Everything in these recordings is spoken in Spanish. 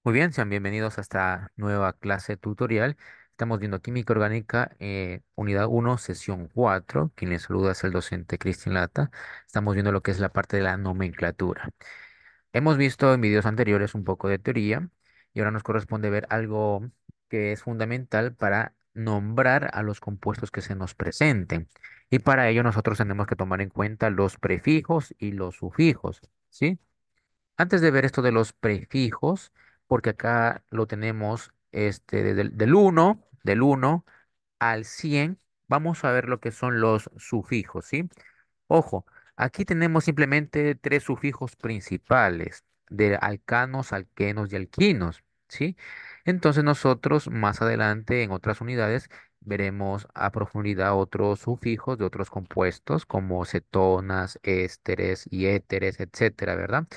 Muy bien, sean bienvenidos a esta nueva clase tutorial. Estamos viendo química orgánica, unidad uno, sesión 4. Quien les saluda es el docente Cristian Lata. Estamos viendo lo que es la parte de la nomenclatura. Hemos visto en videos anteriores un poco de teoría y ahora nos corresponde ver algo que es fundamental para nombrar a los compuestos que se nos presenten. Y para ello nosotros tenemos que tomar en cuenta los prefijos y los sufijos, ¿sí? Antes de ver esto de los prefijos, porque acá lo tenemos desde del uno al 100, vamos a ver lo que son los sufijos, ¿sí? Ojo, aquí tenemos simplemente tres sufijos principales de alcanos, alquenos y alquinos, ¿sí? Entonces nosotros más adelante en otras unidades veremos a profundidad otros sufijos de otros compuestos como cetonas, ésteres y éteres, etcétera, ¿verdad?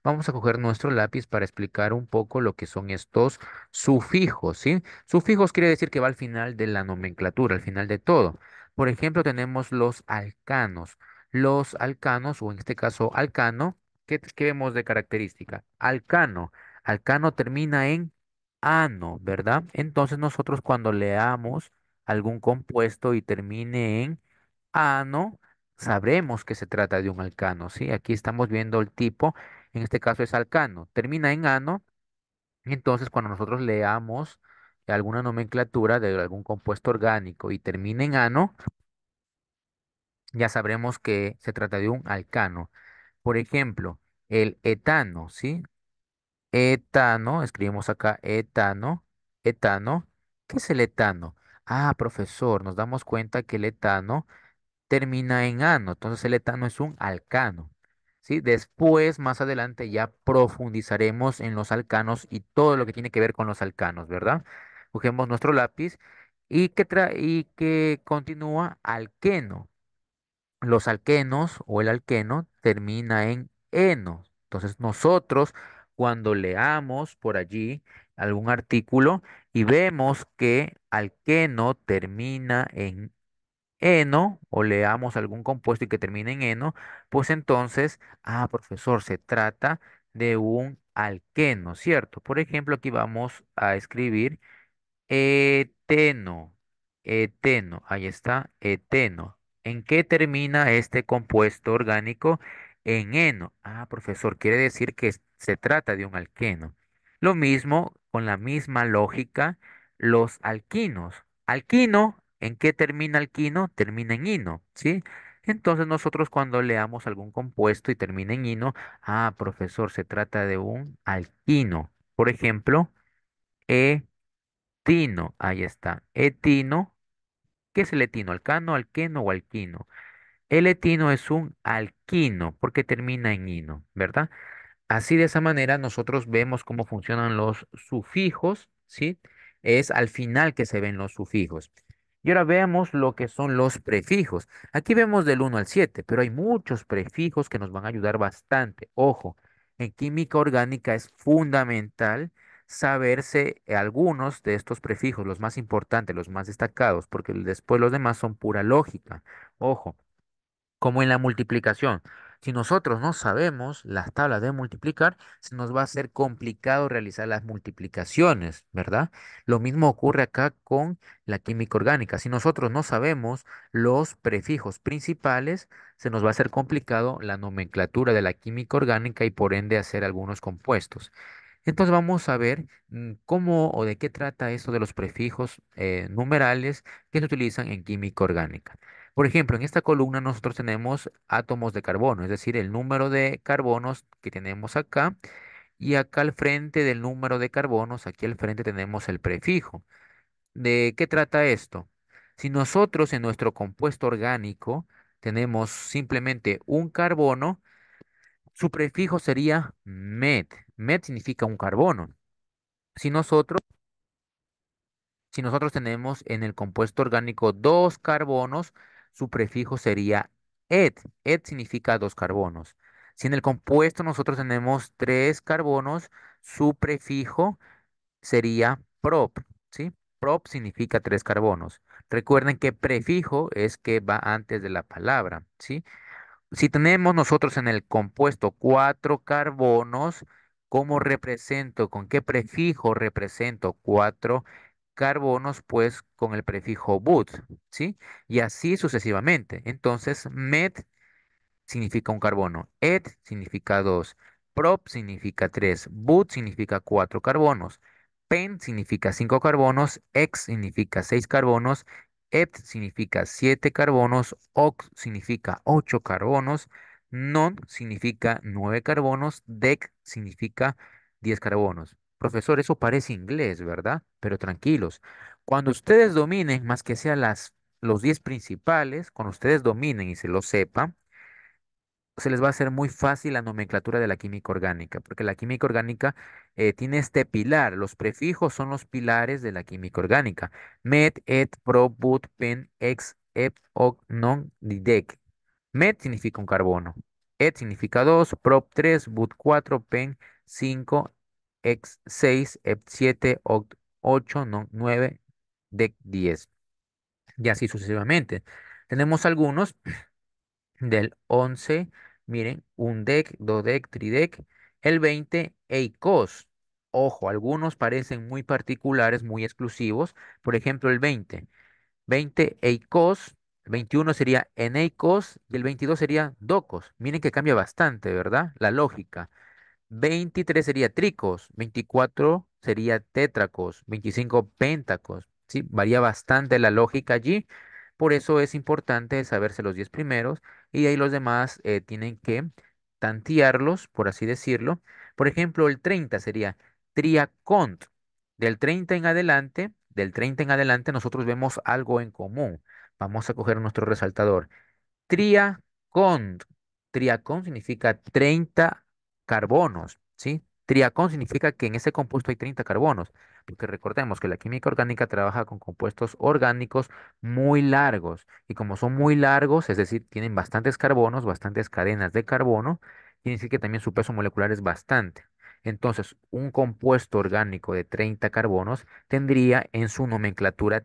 Vamos a coger nuestro lápiz para explicar un poco lo que son estos sufijos, ¿sí? Sufijos quiere decir que va al final de la nomenclatura, al final de todo. Por ejemplo, tenemos los alcanos. Los alcanos, o en este caso alcano, ¿qué vemos de característica? Alcano. Alcano termina en ano, ¿verdad? Entonces nosotros cuando leamos algún compuesto y termine en ano, sabremos que se trata de un alcano, ¿sí? Aquí estamos viendo el tipo, en este caso es alcano, termina en ano, y entonces cuando nosotros leamos alguna nomenclatura de algún compuesto orgánico y termina en ano, ya sabremos que se trata de un alcano. Por ejemplo, el etano, ¿sí? Etano, escribimos acá etano, etano. ¿Qué es el etano? Ah, profesor, nos damos cuenta que el etano termina en ano. Entonces el etano es un alcano. ¿Sí? Después, más adelante, ya profundizaremos en los alcanos y todo lo que tiene que ver con los alcanos, ¿verdad? Cogemos nuestro lápiz y que continúa alqueno. Los alquenos o el alqueno termina en eno. Entonces nosotros, cuando leamos por allí algún artículo y vemos que alqueno termina en eno o leamos algún compuesto y que termine en eno, pues entonces, profesor, se trata de un alqueno, ¿cierto? Por ejemplo, aquí vamos a escribir eteno, eteno, ahí está, eteno. ¿En qué termina este compuesto orgánico? En eno. Ah, profesor, quiere decir que se trata de un alqueno. Lo mismo, con la misma lógica, los alquinos. Alquino, ¿en qué termina alquino? Termina en ino, ¿sí? Entonces nosotros cuando leamos algún compuesto y termina en ino, profesor, se trata de un alquino. Por ejemplo, etino, ahí está. Etino, ¿qué es el etino? ¿Alcano, alqueno o alquino? El etino es un alquino porque termina en ino, ¿verdad? Así de esa manera nosotros vemos cómo funcionan los sufijos, ¿sí? Es al final que se ven los sufijos. Y ahora veamos lo que son los prefijos. Aquí vemos del uno al 7, pero hay muchos prefijos que nos van a ayudar bastante. Ojo, en química orgánica es fundamental saberse algunos de estos prefijos, los más importantes, los más destacados, porque después los demás son pura lógica. Ojo. Como en la multiplicación. Si nosotros no sabemos las tablas de multiplicar, se nos va a hacer complicado realizar las multiplicaciones, ¿verdad? Lo mismo ocurre acá con la química orgánica. Si nosotros no sabemos los prefijos principales, se nos va a hacer complicado la nomenclatura de la química orgánica y por ende hacer algunos compuestos. Entonces vamos a ver cómo o de qué trata esto de los prefijos numerales que se utilizan en química orgánica. Por ejemplo, en esta columna nosotros tenemos átomos de carbono, es decir, el número de carbonos que tenemos acá y acá al frente del número de carbonos, aquí al frente tenemos el prefijo. ¿De qué trata esto? Si nosotros en nuestro compuesto orgánico tenemos simplemente un carbono, su prefijo sería met. Met significa un carbono. Si nosotros, si nosotros tenemos en el compuesto orgánico dos carbonos, su prefijo sería et. Et significa dos carbonos. Si en el compuesto nosotros tenemos tres carbonos, su prefijo sería prop, ¿sí? Prop significa tres carbonos. Recuerden que prefijo es que va antes de la palabra, ¿sí? Si tenemos nosotros en el compuesto cuatro carbonos, ¿Cómo represento? ¿Con qué prefijo represento cuatro carbonos? Pues con el prefijo but, ¿sí? Y así sucesivamente. Entonces, met significa un carbono, et significa dos, prop significa tres, but significa cuatro carbonos, pen significa cinco carbonos, ex significa seis carbonos, et significa siete carbonos, ox significa ocho carbonos, non significa nueve carbonos, dec significa 10 carbonos. Profesor, eso parece inglés, ¿verdad? Pero tranquilos. Cuando ustedes dominen, más que sea los 10 principales, cuando ustedes dominen y se lo sepan, se les va a hacer muy fácil la nomenclatura de la química orgánica, porque la química orgánica tiene este pilar. Los prefijos son los pilares de la química orgánica. Met, et, pro, but, pen, ex, ep, oc, non, didec. Met significa un carbono. Et significa 2, prop 3, but 4, pen 5, ex 6, ep 7, oct 8, non 9, dec 10. Y así sucesivamente. Tenemos algunos del 11, miren, un deck, dodec, tridec, el 20, EICOS. Ojo, algunos parecen muy particulares, muy exclusivos. Por ejemplo, el 20, 20 EICOS, 21 sería ENEICOS y el 22 sería DOCOS. Miren que cambia bastante, ¿verdad? La lógica. 23 sería tricos, 24 sería tétracos, 25 péntacos. Sí, varía bastante la lógica allí. Por eso es importante saberse los 10 primeros y de ahí los demás tienen que tantearlos, por así decirlo. Por ejemplo, el 30 sería triacont. Del 30 en adelante nosotros vemos algo en común. Vamos a coger nuestro resaltador. Triacón. Triacón significa 30 carbonos, ¿sí? Triacón significa que en ese compuesto hay 30 carbonos, porque recordemos que la química orgánica trabaja con compuestos orgánicos muy largos, y como son muy largos, es decir, tienen bastantes carbonos, bastantes cadenas de carbono, quiere decir que también su peso molecular es bastante. Entonces, un compuesto orgánico de 30 carbonos tendría en su nomenclatura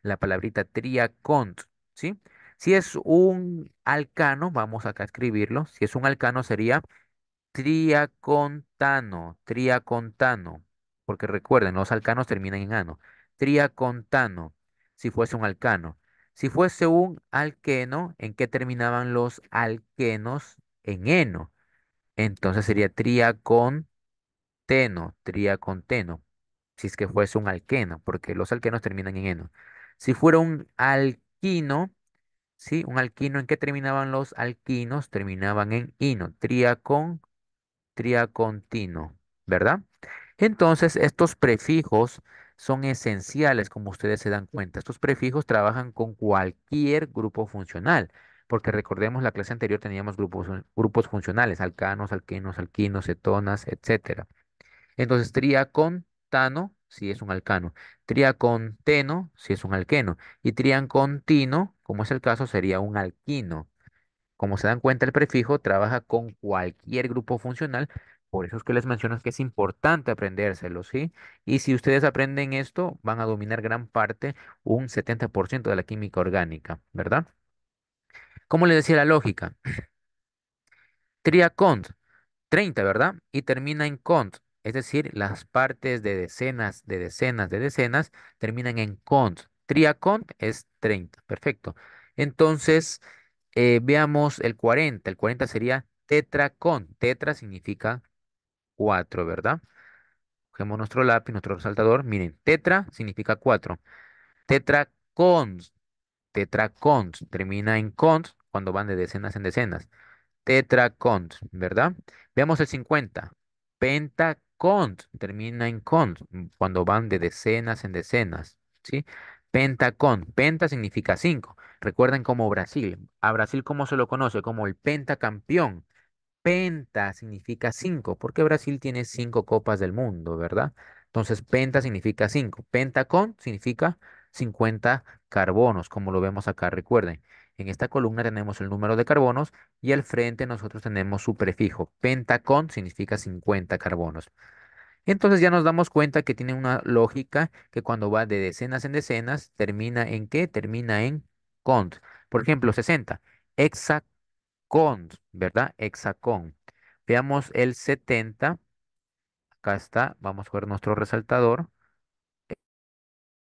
la palabrita triacont, ¿sí? Si es un alcano, vamos acá a escribirlo. Si es un alcano sería triacontano, triacontano, porque recuerden, los alcanos terminan en ano. Triacontano, si fuese un alcano. Si fuese un alqueno, ¿en qué terminaban los alquenos? En eno. Entonces sería triaconteno, triaconteno, si es que fuese un alqueno, porque los alquenos terminan en eno. Si fuera un alquino, sí, un alquino, ¿en qué terminaban los alquinos? Terminaban en ino, triacontino, ¿verdad? Entonces, estos prefijos son esenciales, como ustedes se dan cuenta. Estos prefijos trabajan con cualquier grupo funcional, porque recordemos la clase anterior teníamos grupos funcionales, alcanos, alquenos, alquinos, cetonas, etcétera. Entonces, triacontano, si es un alcano. Triaconteno, si es un alqueno. Y triacontino, como es el caso, sería un alquino. Como se dan cuenta, el prefijo trabaja con cualquier grupo funcional. Por eso es que les menciono que es importante aprendérselo, ¿sí? Y si ustedes aprenden esto, van a dominar gran parte, un 70% de la química orgánica, ¿verdad? Como les decía la lógica, triacont 30, ¿verdad? Y termina en cont, es decir, las partes de decenas, de decenas, de decenas terminan en cont. Triacont es 30, perfecto. Entonces, veamos el 40. El 40 sería tetracont. Tetra significa 4, ¿verdad? Cogemos nuestro lápiz, nuestro resaltador. Miren, tetra significa 4. Tetracont, tetracont, termina en cont cuando van de decenas en decenas. Tetracont, ¿verdad? Veamos el 50. Pentacont, termina en cont, cuando van de decenas en decenas, ¿sí? Pentacont, penta significa 5. Recuerden como Brasil. A Brasil, ¿cómo se lo conoce? Como el pentacampeón. Penta significa 5, porque Brasil tiene 5 copas del mundo, ¿verdad? Entonces, penta significa 5. Pentacon significa 50 carbonos, como lo vemos acá. Recuerden, en esta columna tenemos el número de carbonos y al frente nosotros tenemos su prefijo. Pentacon significa 50 carbonos. Entonces ya nos damos cuenta que tiene una lógica que cuando va de decenas en decenas, ¿termina en qué? Termina en cont. Por ejemplo, 60. Hexacont, ¿verdad? Hexacont. Veamos el 70. Acá está. Vamos a ver nuestro resaltador.